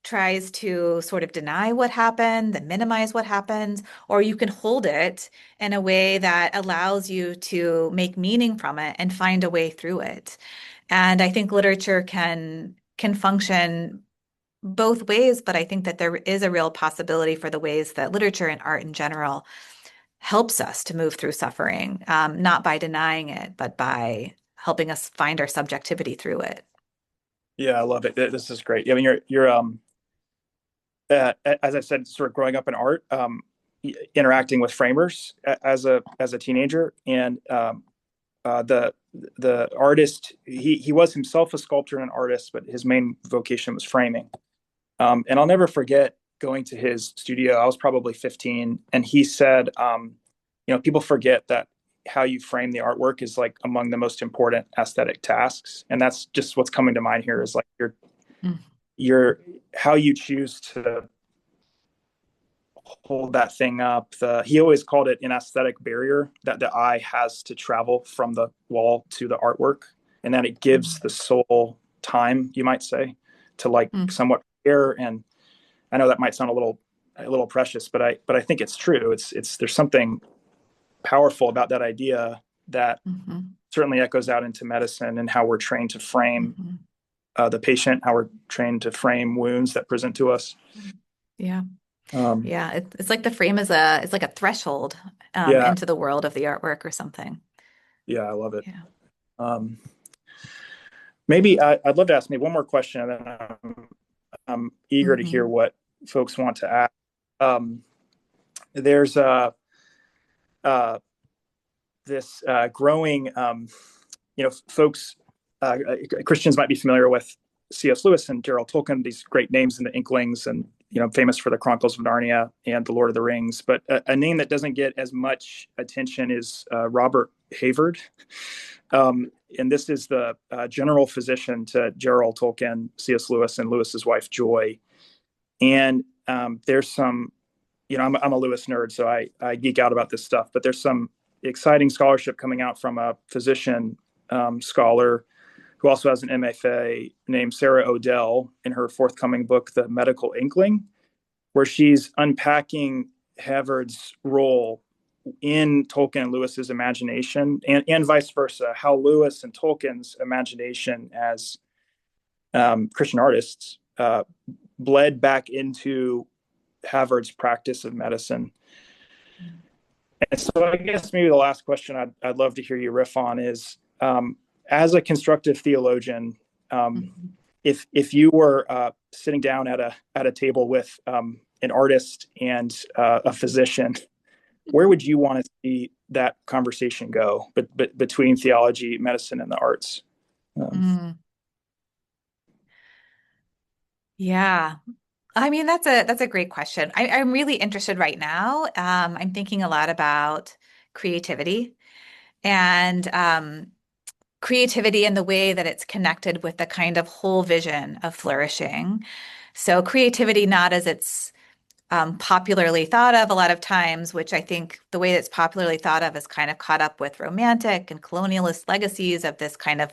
tries to sort of deny what happened, that minimize what happens, or you can hold it in a way that allows you to make meaning from it and find a way through it. And I think literature can function both ways, but I think that there is a real possibility for the ways that literature and art in general helps us to move through suffering, not by denying it, but by helping us find our subjectivity through it. Yeah, I love it. This is great. I mean, as I said, sort of growing up in art, interacting with framers as a teenager, and the artist, he was himself a sculptor and an artist, but his main vocation was framing. And I'll never forget going to his studio. I was probably 15, and he said, people forget that how you frame the artwork is like among the most important aesthetic tasks, and that's just what's coming to mind here is like Mm. your how you choose to hold that thing up. He always called it an aesthetic barrier that the eye has to travel from the wall to the artwork, and that it gives Mm. the soul time, you might say, to like Mm. somewhat prepare. And I know that might sound a little precious, but I think it's true. It's there's something powerful about that idea that Mhm. certainly echoes out into medicine and how we're trained to frame Mhm. the patient, how we're trained to frame wounds that present to us. Yeah. Um, Yeah. It's like the frame is it's like a threshold yeah, into the world of the artwork or something. yeah, I love it. Yeah. Um, Maybe I'd love to ask maybe one more question, and then I'm eager to hear Hmm. what folks want to ask. There's uh, this growing, folks, Christians might be familiar with C.S. Lewis and Gerald Tolkien, these great names in the Inklings, and famous for the Chronicles of Narnia and the Lord of the Rings. But a name that doesn't get as much attention is Robert Hayward. And this is the general physician to Gerald Tolkien, C.S. Lewis, and Lewis's wife Joy. And there's some, I'm a Lewis nerd, so I geek out about this stuff. But there's some exciting scholarship coming out from a physician scholar who also has an MFA named Sarah Odell in her forthcoming book, The Medical Inkling, where she's unpacking Havard's role in Tolkien and Lewis's imagination, and vice versa, how Lewis and Tolkien's imagination as Christian artists bled back into Havard's practice of medicine. And so I guess maybe the last question I'd love to hear you riff on is, as a constructive theologian, Mhm. if you were sitting down at a table with an artist and a physician, where would you want to see that conversation go? But between theology, medicine, and the arts. Mm. Yeah. I mean, that's a great question. I'm really interested right now. I'm thinking a lot about creativity and creativity in the way that it's connected with the kind of whole vision of flourishing. So creativity not as it's popularly thought of a lot of times, which I think the way it's popularly thought of is kind of caught up with romantic and colonialist legacies of this kind of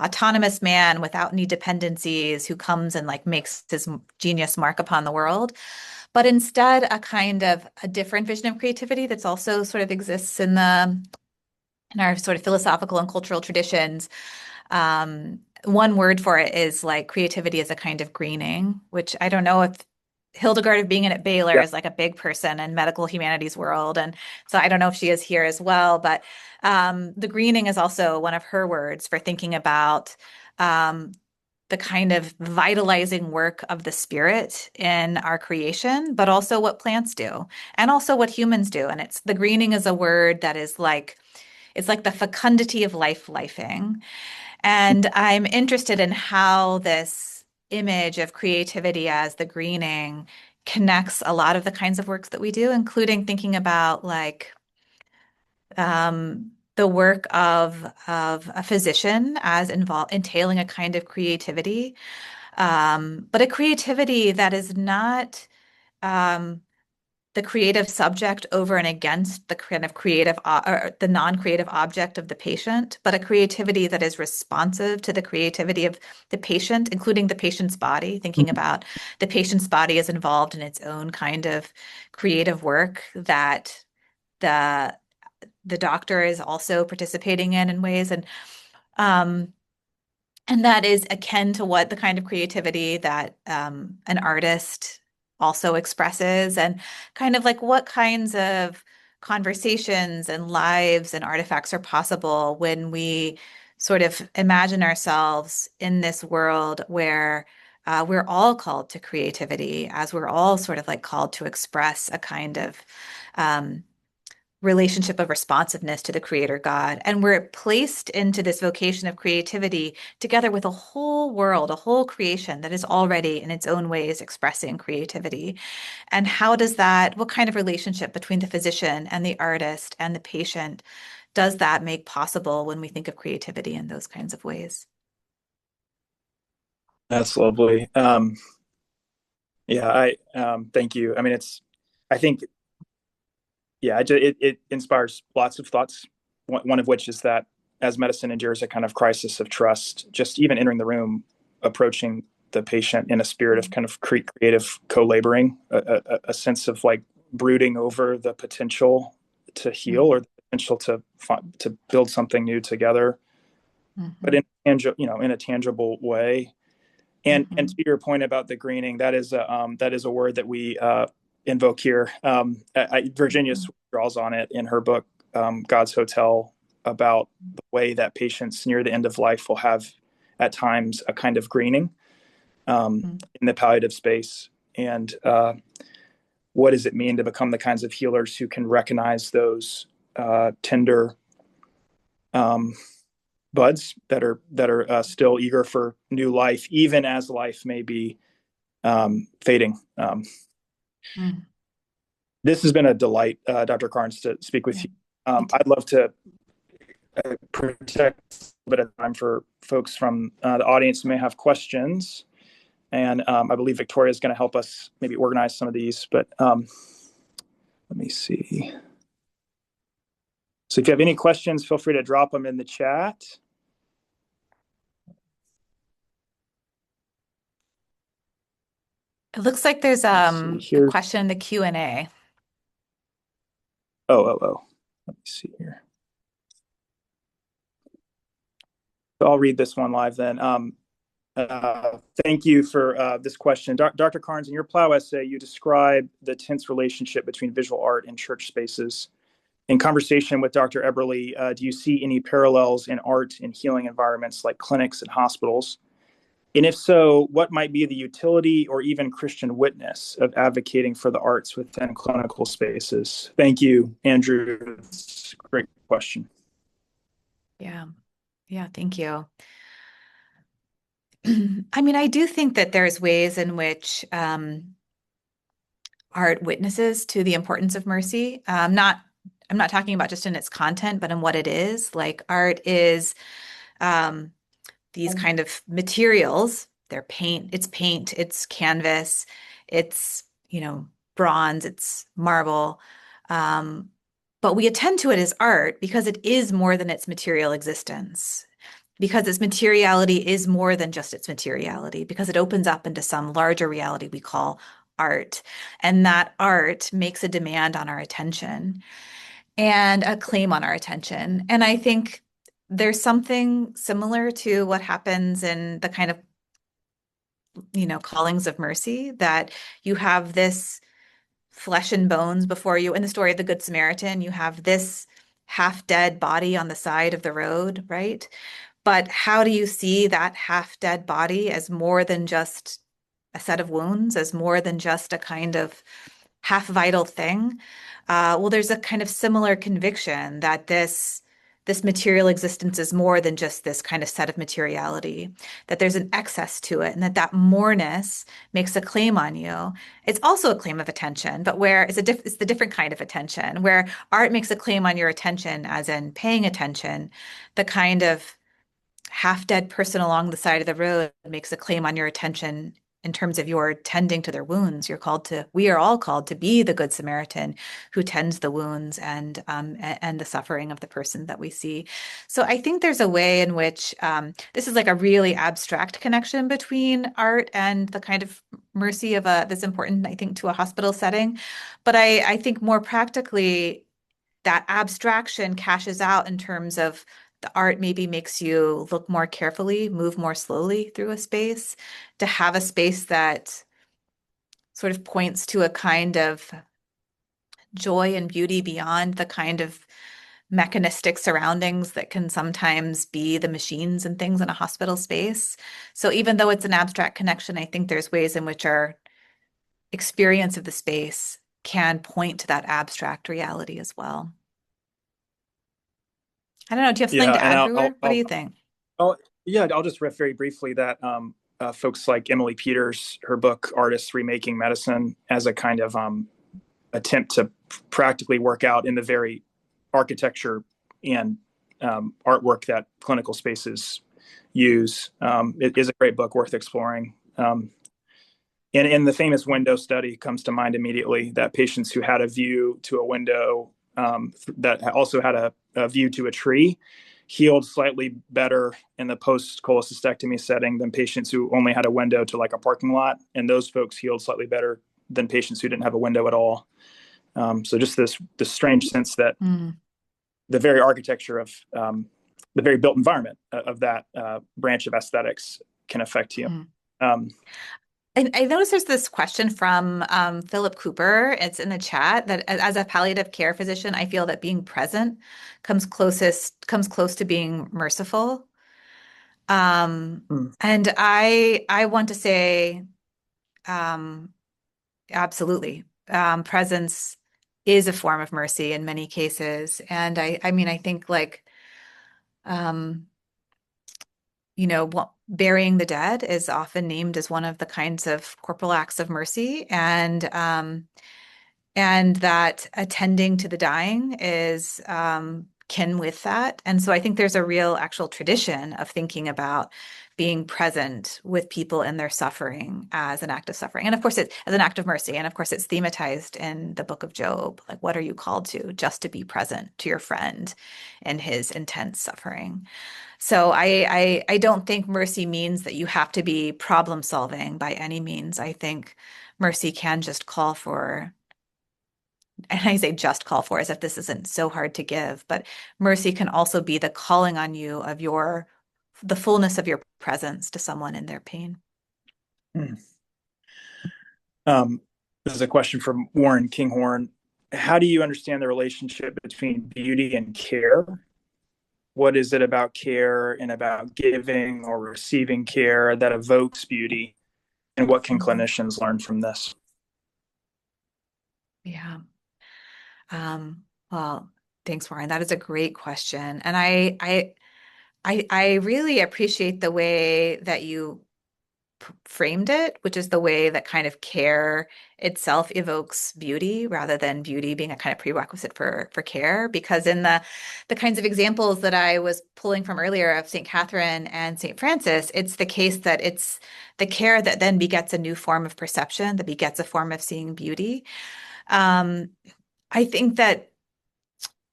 autonomous man without any dependencies who comes and like makes his genius mark upon the world. But instead, a kind of a different vision of creativity that's also sort of exists in our sort of philosophical and cultural traditions. One word for it is like creativity is a kind of greening, which I don't know if Hildegard of Bingen at Baylor Yeah, is like a big person in medical humanities world. And so I don't know if she is here as well, but the greening is also one of her words for thinking about um, the kind of vitalizing work of the spirit in our creation, but also what plants do and also what humans do. And it's the greening is a word that is like it's like the fecundity of life lifing. And I'm interested in how this image of creativity as the greening connects a lot of the kinds of works that we do, including thinking about like the work of a physician as involved entailing a kind of creativity, but a creativity that is not um, the creative subject over and against the kind of creative or the non-creative object of the patient, but a creativity that is responsive to the creativity of the patient, including the patient's body, thinking about the patient's body is involved in its own kind of creative work that the the doctor is also participating in ways um and that is akin to what the kind of creativity that an artist also expresses, and kind of like what kinds of conversations and lives and artifacts are possible when we sort of imagine ourselves in this world where we're all called to creativity, as we're all sort of like called to express a kind of um, relationship of responsiveness to the creator God. And we're placed into this vocation of creativity together with a whole world, a whole creation that is already in its own ways expressing creativity. And how does that, what kind of relationship between the physician and the artist and the patient does that make possible when we think of creativity in those kinds of ways? That's lovely. Yeah, I thank you. I mean, I think, yeah, it inspires lots of thoughts. One of which is that as medicine endures a kind of crisis of trust, just even entering the room, approaching the patient in a spirit of kind of creative co-laboring, a sense of like brooding over the potential to heal or the potential to build something new together, but Mm-hmm. in a tangible way. And Mm-hmm. to your point about the greening, that is a word that we invoke here. Virginia Mm-hmm. draws on it in her book God's Hotel, about the way that patients near the end of life will have at times a kind of greening in the palliative space. And what does it mean to become the kinds of healers who can recognize those tender um, buds that are still eager for new life, even as life may be fading. Mm-hmm. This has been a delight, Dr. Carnes, to speak with Yeah, you. me too. I'd love to protect a bit of time for folks from the audience who may have questions. And I believe Victoria is going to help us maybe organize some of these. But let me see. So if you have any questions, feel free to drop them in the chat. It looks like there's Let's see a here. question in the Q&A. Oh. Let me see here. So I'll read this one live then. Thank you for this question. Dr. Carnes, in your Plow essay, you describe the tense relationship between visual art and church spaces. In conversation with Dr. Eberly, do you see any parallels in art in healing environments like clinics and hospitals? And if so, what might be the utility or even Christian witness of advocating for the arts within clinical spaces? Thank you, Andrew. It's a great question. Yeah. Yeah, thank you. I mean, I do think that there's ways in which art witnesses to the importance of mercy. I'm not talking about just in its content, but in what it is. Like art is um, these kind of materials. Paint, it's canvas, it's, bronze, it's marble. Um, but we attend to it as art because it is more than its material existence, because its materiality is more than just its materiality, because it opens up into some larger reality we call art. And that art makes a demand on our attention and a claim on our attention. And I think there's something similar to what happens in the kind of, callings of mercy, that you have this flesh and bones before you. In the story of the Good Samaritan, you have this half dead body on the side of the road, right? But how do you see that half-dead body as more than just a set of wounds, as more than just a kind of half vital thing? Well, there's a kind of similar conviction that this material existence is more than just this kind of set of materiality, that there's an excess to it, and that moreness makes a claim on you. It's also a claim of attention, but where it's the different kind of attention, where art makes a claim on your attention, as in paying attention, the kind of half-dead person along the side of the road makes a claim on your attention in terms of your tending to their wounds. We are all called to be the Good Samaritan who tends the wounds and the suffering of the person that we see. So I think there's a way in which this is like a really abstract connection between art and the kind of mercy of that's important, I think, to a hospital setting. But I think more practically, that abstraction cashes out in terms of the art maybe makes you look more carefully, move more slowly through a space, to have a space that sort of points to a kind of joy and beauty beyond the kind of mechanistic surroundings that can sometimes be the machines and things in a hospital space. So even though it's an abstract connection, I think there's ways in which our experience of the space can point to that abstract reality as well. I don't know. Do you have something Yeah, to and add, Brewer? What do you think? I'll yeah, I'll just riff very briefly that folks like Emily Peters, her book "Artists Remaking Medicine," as a kind of attempt to practically work out in the very architecture and artwork that clinical spaces use. It is a great book worth exploring. And the famous window study comes to mind immediately, that patients who had a view to a window that also had a view to a tree healed slightly better in the post-cholecystectomy setting than patients who only had a window to like a parking lot. And those folks healed slightly better than patients who didn't have a window at all. So just this strange sense that the very architecture of the very built environment of that branch of aesthetics can affect you. And I noticed there's this question from Philip Cooper. It's in the chat that as a palliative care physician, I feel that being present comes close to being merciful. And I want to say, absolutely. Presence is a form of mercy in many cases. And I mean, I think like, burying the dead is often named as one of the kinds of corporal acts of mercy, and that attending to the dying is kin with that. And so I think there's a real actual tradition of thinking about being present with people in their suffering as an act of suffering. And of course, it's as an act of mercy. And of course, it's thematized in the book of Job. Like, what are you called to? Just to be present to your friend in his intense suffering. So I don't think mercy means that you have to be problem solving by any means. I think mercy can just call for, and I say just call for as if this isn't so hard to give, but mercy can also be the calling on you of the fullness of your presence to someone in their pain. This is a question from Warren Kinghorn. How do you understand the relationship between beauty and care? What is it about care and about giving or receiving care that evokes beauty? And what can clinicians learn from this? Yeah. Well, thanks, Warren. That is a great question. And I really appreciate the way that you framed it, which is the way that kind of care itself evokes beauty rather than beauty being a kind of prerequisite for care. Because in the kinds of examples that I was pulling from earlier of St. Catherine and St. Francis, it's the case that it's the care that then begets a new form of perception, that begets a form of seeing beauty. I think that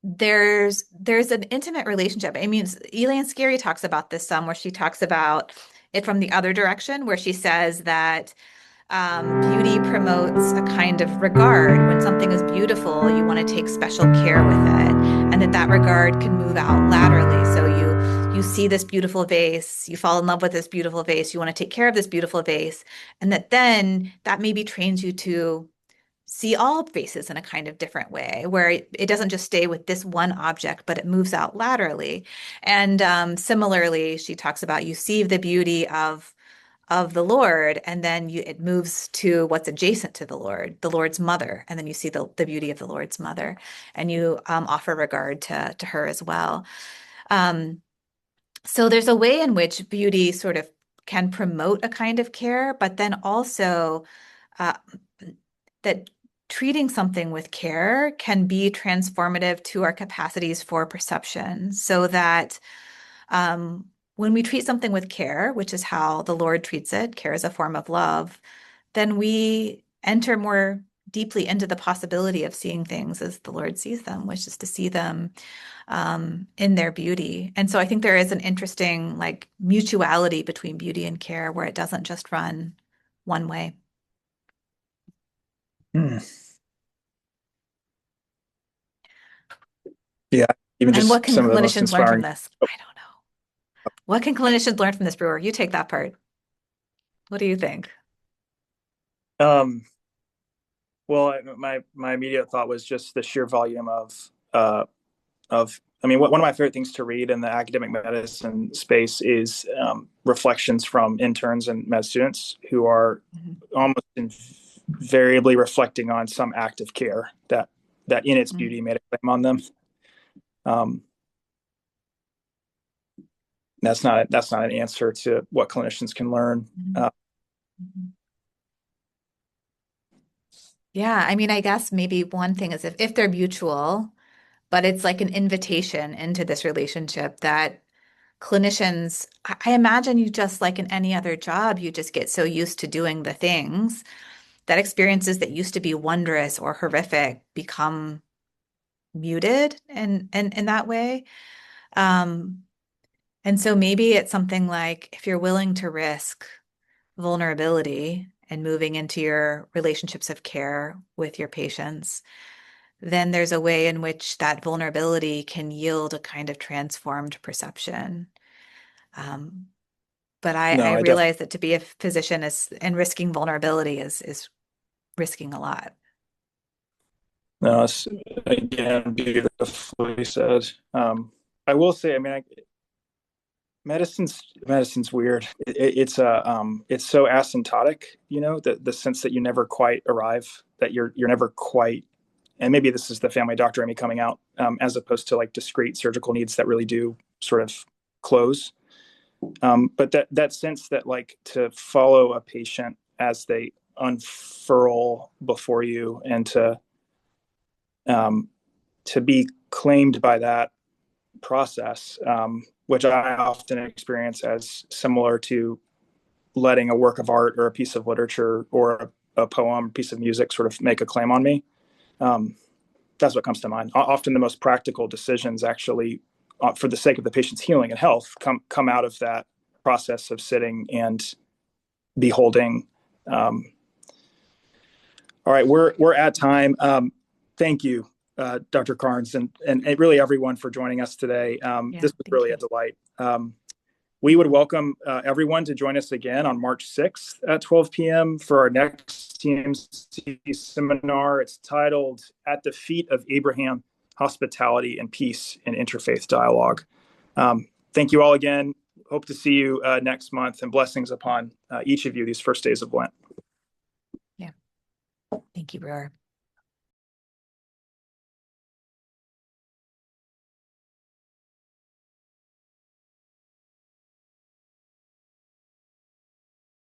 there's an intimate relationship. I mean, Elaine Scarry talks about this some, where she talks about it from the other direction, where she says that beauty promotes a kind of regard. When something is beautiful, you want to take special care with it, and that regard can move out laterally. So you see this beautiful vase, you fall in love with this beautiful vase, you want to take care of this beautiful vase, and then that maybe trains you to see all faces in a kind of different way, where it doesn't just stay with this one object, but it moves out laterally. And similarly, she talks about you see the beauty of the Lord, and then it moves to what's adjacent to the Lord's mother, and then you see the beauty of the Lord's mother, and you offer regard to her as well. Um, so there's a way in which beauty sort of can promote a kind of care, but then also uh, that treating something with care can be transformative to our capacities for perception, so that um, when we treat something with care, which is how the Lord treats it, care is a form of love, then we enter more deeply into the possibility of seeing things as the Lord sees them, which is to see them in their beauty. And so I think there is an interesting like mutuality between beauty and care where it doesn't just run one way. Hmm. Yeah, even And what just can some of the most clinicians learn from inspiring. this? I don't know. What can clinicians learn from this, Brewer? You take that part. What do you think? Um, well, my immediate thought was just the sheer volume of. I mean, one of my favorite things to read in the academic medicine space is reflections from interns and med students who are Mhm. almost invariably reflecting on some act of care that in its Mhm. beauty made a claim on them. Um, that's not an answer to what clinicians can learn. Mhm. Mhm. Yeah, I mean, I guess maybe one thing is if they're mutual, but it's like an invitation into this relationship that clinicians, I imagine you just like in any other job, you just get so used to doing the things that experiences that used to be wondrous or horrific become muted and in that way. Um, and so maybe it's something like if you're willing to risk vulnerability and moving into your relationships of care with your patients, then there's a way in which that vulnerability can yield a kind of transformed perception. Um, but I No, I definitely. realize that to be a physician is and risking vulnerability is risking a lot. No, it's, again, beautifully said. I will say, I mean, medicine's weird. It's so asymptotic, the sense that you never quite arrive, that you're never quite, and maybe this is the family doctor in me coming out, as opposed to like discrete surgical needs that really do sort of close. But that sense that like to follow a patient as they unfurl before you, and um, to be claimed by that process, which I often experience as similar to letting a work of art or a piece of literature or a poem, piece of music sort of make a claim on me. Um, that's what comes to mind. Often the most practical decisions actually, for the sake of the patient's healing and health, come out of that process of sitting and beholding. Um, all right, we're at time. Thank you, Dr. Carnes, and really everyone for joining us today. Yeah, This was thank really a you. delight. We would welcome everyone to join us again on March 6th at 12 p.m. for our next TMC seminar. It's titled At the Feet of Abraham, Hospitality and Peace in Interfaith Dialogue. Thank you all again. Hope to see you next month, and blessings upon each of you these first days of Lent. Yeah, thank you, Brewer.